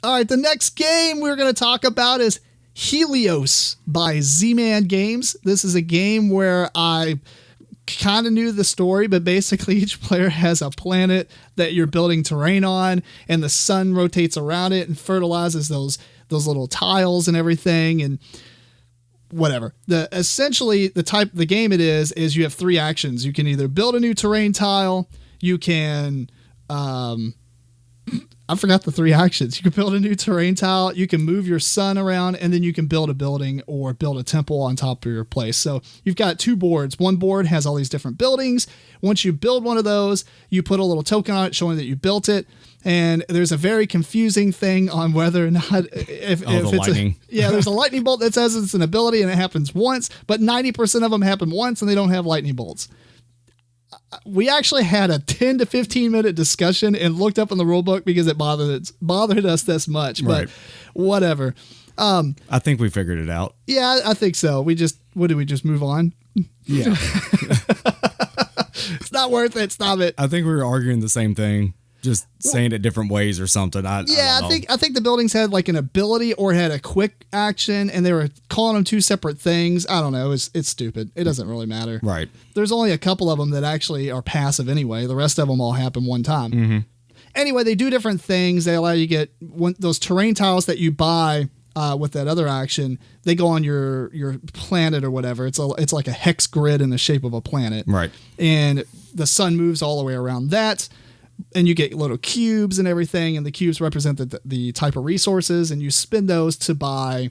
All right, the next game we're going to talk about is Helios by Z-Man Games. This is a game where I kind of knew the story, but basically each player has a planet that you're building terrain on, and the sun rotates around it and fertilizes those little tiles and everything, and whatever. Essentially the game it is you have 3 actions. You can either build a new terrain tile, you can I forgot the 3 actions. You can build a new terrain tile, you can move your sun around, and then you can build a building or build a temple on top of your place. So you've got 2 boards. One board has all these different buildings. Once you build one of those, you put a little token on it showing that you built it. And there's a very confusing thing on whether or not if it's lightning. There's a lightning bolt that says it's an ability and it happens once, but 90% of them happen once and they don't have lightning bolts. We actually had a 10 to 15 minute discussion and looked up in the rule book because it bothered us this much, but whatever. I think we figured it out. Yeah, I think so. Did we just move on? Yeah. It's not worth it. Stop it. I think we were arguing the same thing, just saying it different ways or something. I think the buildings had like an ability or had a quick action, and they were calling them 2 separate things. I don't know. It's stupid. It doesn't really matter. Right. There's only a couple of them that actually are passive anyway. The rest of them all happen one time. Mm-hmm. Anyway, they do different things. They allow you to get those terrain tiles that you buy with that other action. They go on your planet or whatever. It's like a hex grid in the shape of a planet. Right. And the sun moves all the way around that. And you get little cubes and everything, and the cubes represent the type of resources, and you spend those to buy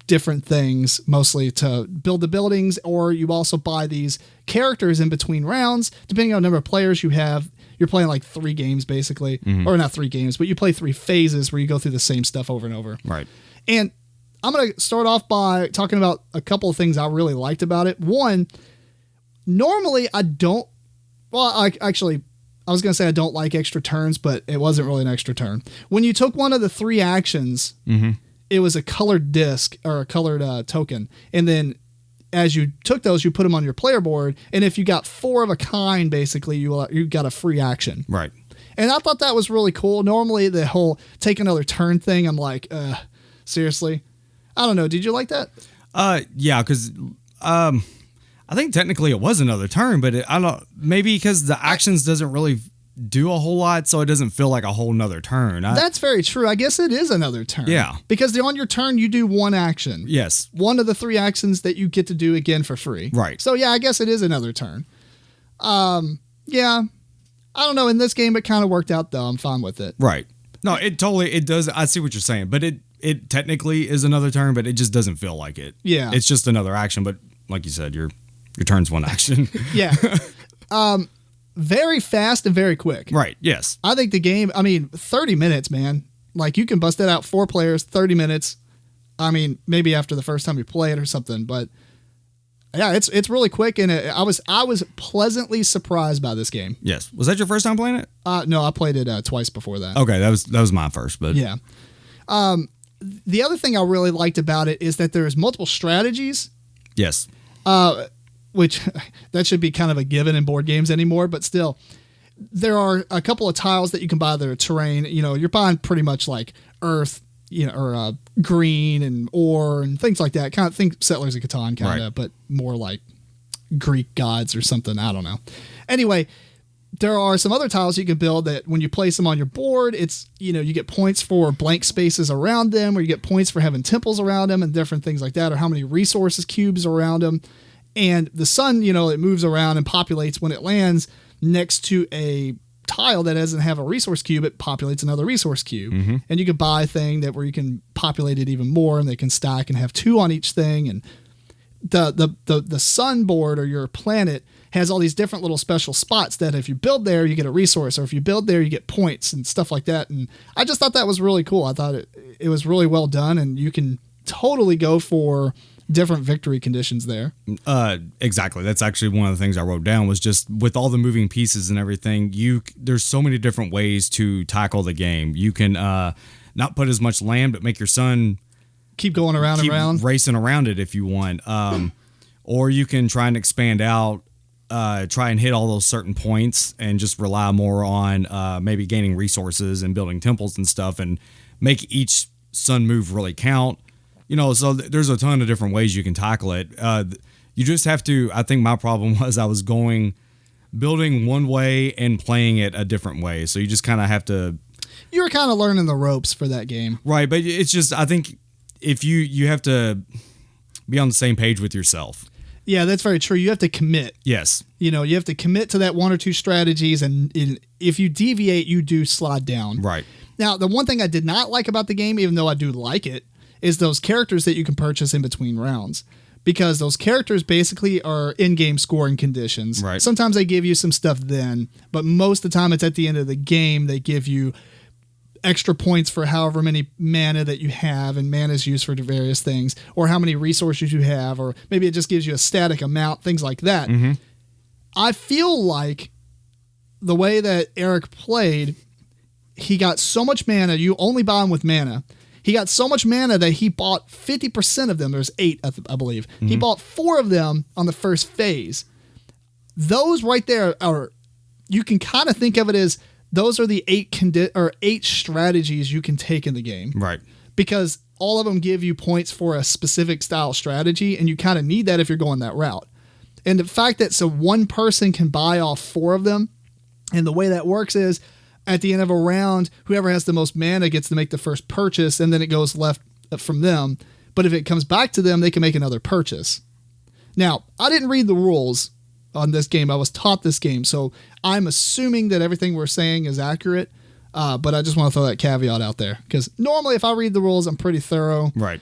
different things, mostly to build the buildings, or you also buy these characters in between rounds. Depending on the number of players you have, you're playing like 3 games basically, or not 3 games, but you play 3 phases where you go through the same stuff over and over. Right. And I'm going to start off by talking about a couple of things I really liked about it. One, normally I don't, I was going to say I don't like extra turns, but it wasn't really an extra turn. When you took one of the 3 actions, it was a colored disc or a colored token. And then as you took those, you put them on your player board. And if you got 4 of a kind, basically, you got a free action. Right. And I thought that was really cool. Normally, the whole take another turn thing, I'm like, seriously? I don't know. Did you like that? Yeah, because I think technically it was another turn, but maybe because the actions doesn't really do a whole lot, so it doesn't feel like a whole nother turn. That's very true. I guess it is another turn. Yeah. Because on your turn, you do 1 action. Yes. One of the 3 actions that you get to do again for free. Right. So yeah, I guess it is another turn. Yeah. I don't know. In this game, it kind of worked out though. I'm fine with it. Right. No, it does. I see what you're saying, but it technically is another turn, but it just doesn't feel like it. Yeah. It's just another action, but like you said, your turn's 1 action. Yeah. Very fast and very quick. Right. Yes. I think the game, 30 minutes, man. Like you can bust that out 4 players, 30 minutes. Maybe after the first time you play it or something, but yeah, it's really quick. And I was pleasantly surprised by this game. Yes. Was that your first time playing it? No, I played it twice before that. Okay. That was my first, but yeah. The other thing I really liked about it is that there's multiple strategies. Yes. Which that should be kind of a given in board games anymore, but still there are a couple of tiles that you can buy that are terrain. You're buying pretty much like earth, or green and ore and things like that. Kind of think Settlers of Catan kind of, right. But more like Greek gods or something. I don't know. Anyway, there are some other tiles you can build that when you place them on your board, it's, you get points for blank spaces around them, or you get points for having temples around them and different things like that, or how many resources cubes around them. And the sun, it moves around and populates when it lands next to a tile that doesn't have a resource cube. It populates another resource cube. Mm-hmm. And you can buy a thing where you can populate it even more, and they can stack and have 2 on each thing. And the sun board or your planet has all these different little special spots that if you build there, you get a resource, or if you build there, you get points and stuff like that. And I just thought that was really cool. I thought it was really well done, and you can totally go for different victory conditions there. Exactly. That's actually one of the things I wrote down, was just with all the moving pieces and everything, there's so many different ways to tackle the game. You can not put as much land, but make your sun keep going around and around, racing around it if you want. Or you can try and expand out try and hit all those certain points and just rely more on maybe gaining resources and building temples and stuff and make each sun move really count. So there's a ton of different ways you can tackle it. You just have to, I think my problem was I was building one way and playing it a different way. So you just kind of have to. You were kind of learning the ropes for that game. Right. But it's just, I think if you have to be on the same page with yourself. Yeah, that's very true. You have to commit. Yes. You have to commit to that one or two strategies, and if you deviate, you do slide down. Right. Now, the one thing I did not like about the game, even though I do like it, is those characters that you can purchase in between rounds. Because those characters basically are in-game scoring conditions. Right. Sometimes they give you some stuff then, but most of the time it's at the end of the game they give you extra points for however many mana that you have, and mana is used for various things, or how many resources you have, or maybe it just gives you a static amount, things like that. Mm-hmm. I feel like the way that Eric played, he got so much mana, you only buy him with mana. He got so much mana that he bought 50% of them. There's 8, I believe. Mm-hmm. He bought 4 of them on the first phase. Those right there are, you can kind of think of it as, those are the 8 strategies you can take in the game. Right. Because all of them give you points for a specific style strategy, and you kind of need that if you're going that route. And the fact that one person can buy off 4 of them, and the way that works is, at the end of a round, whoever has the most mana gets to make the first purchase, and then it goes left from them. But if it comes back to them, they can make another purchase. Now, I didn't read the rules on this game. I was taught this game, so I'm assuming that everything we're saying is accurate, but I just want to throw that caveat out there, because normally if I read the rules, I'm pretty thorough. Right.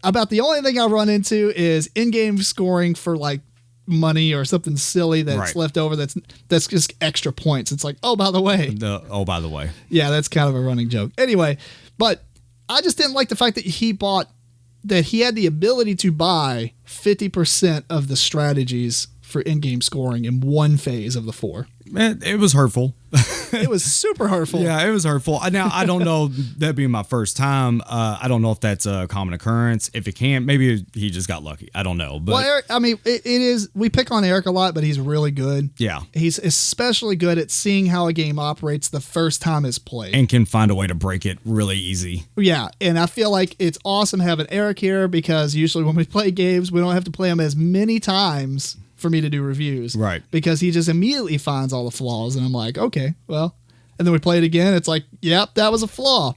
About the only thing I run into is in-game scoring for like money or something silly that's left over that's just extra points. It's like, oh, by the way. Yeah, that's kind of a running joke. Anyway, but I just didn't like the fact that he had the ability to buy 50% of the strategies for in-game scoring in one phase of the 4. It was hurtful. It was super hurtful. Yeah, it was hurtful. Now, I don't know, that being my first time, I don't know if that's a common occurrence. If it can't, maybe he just got lucky. I don't know. But, well, Eric, I mean, it is, we pick on Eric a lot, but he's really good. Yeah. He's especially good at seeing how a game operates the first time it's played. And can find a way to break it really easy. Yeah, and I feel like it's awesome having Eric here, because usually when we play games, we don't have to play them as many times for me to do reviews. Right. Because he just immediately finds all the flaws, and I'm like, okay, well, and then we play it again. It's like, yep, that was a flaw.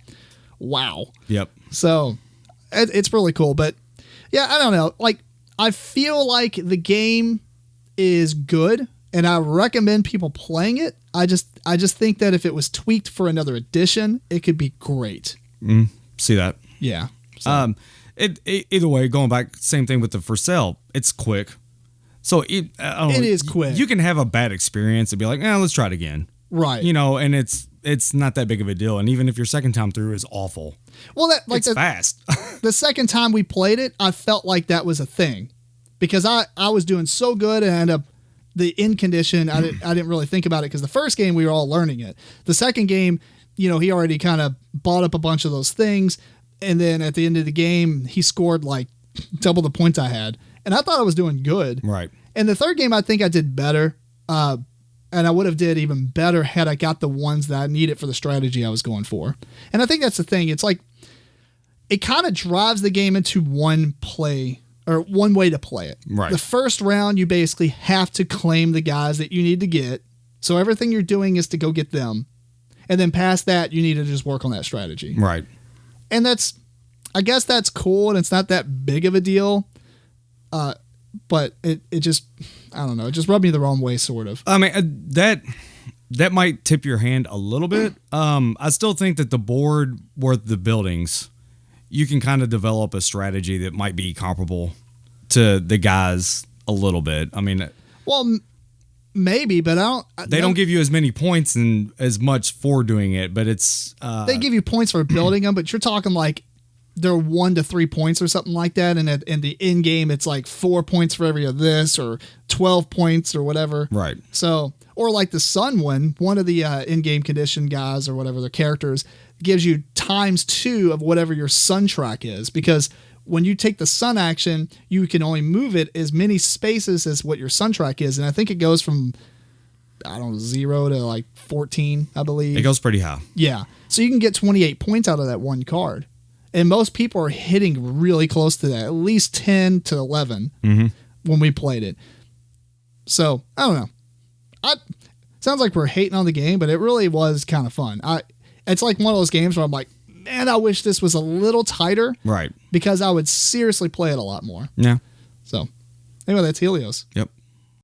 Wow. Yep. So it's really cool. But yeah, I don't know. Like, I feel like the game is good, and I recommend people playing it. I just think that if it was tweaked for another edition, it could be great. See that? Yeah. So. Either way, going back, same thing with the for sale. It's quick. So it is quick. You can have a bad experience and be like, let's try it again. Right. And it's not that big of a deal. And even if your second time through is awful, well, it's fast. The second time we played it, I felt like that was a thing, because I was doing so good, and the in condition, I didn't really think about it, because the first game we were all learning it. The second game, he already kind of bought up a bunch of those things, and then at the end of the game, he scored like double the points I had. And I thought I was doing good. Right. And the third game, I think I did better. And I would have did even better had I got the ones that I needed for the strategy I was going for. And I think that's the thing. It's like, it kind of drives the game into one play, or one way to play it. Right. The first round, you basically have to claim the guys that you need to get. So everything you're doing is to go get them. And then past that, you need to just work on that strategy. Right. And I guess that's cool, and it's not that big of a deal. But it just, I don't know, it just rubbed me the wrong way, sort of. I mean, that might tip your hand a little bit. I still think that the board worth the buildings, you can kind of develop a strategy that might be comparable to the guys a little bit. I mean, well, maybe, but they don't give you as many points and as much for doing it, but it's they give you points for building them, but you're talking like they're 1 to 3 points or something like that, and in the in game it's like 4 points for every of this, or 12 points or whatever. Right. So, or like the sun one of the in-game condition guys or whatever, the characters, gives you ×2 of whatever your sun track is, because when you take the sun action, you can only move it as many spaces as what your sun track is. And I think it goes from, I don't know, 0 to like 14, I believe. It goes pretty high. Yeah. So you can get 28 points out of that one card. And most people are hitting really close to that, at least 10 to 11 when we played it. So, I don't know. Sounds like we're hating on the game, but it really was kind of fun. It's like one of those games where I'm like, man, I wish this was a little tighter. Right. Because I would seriously play it a lot more. Yeah. So, anyway, that's Helios. Yep.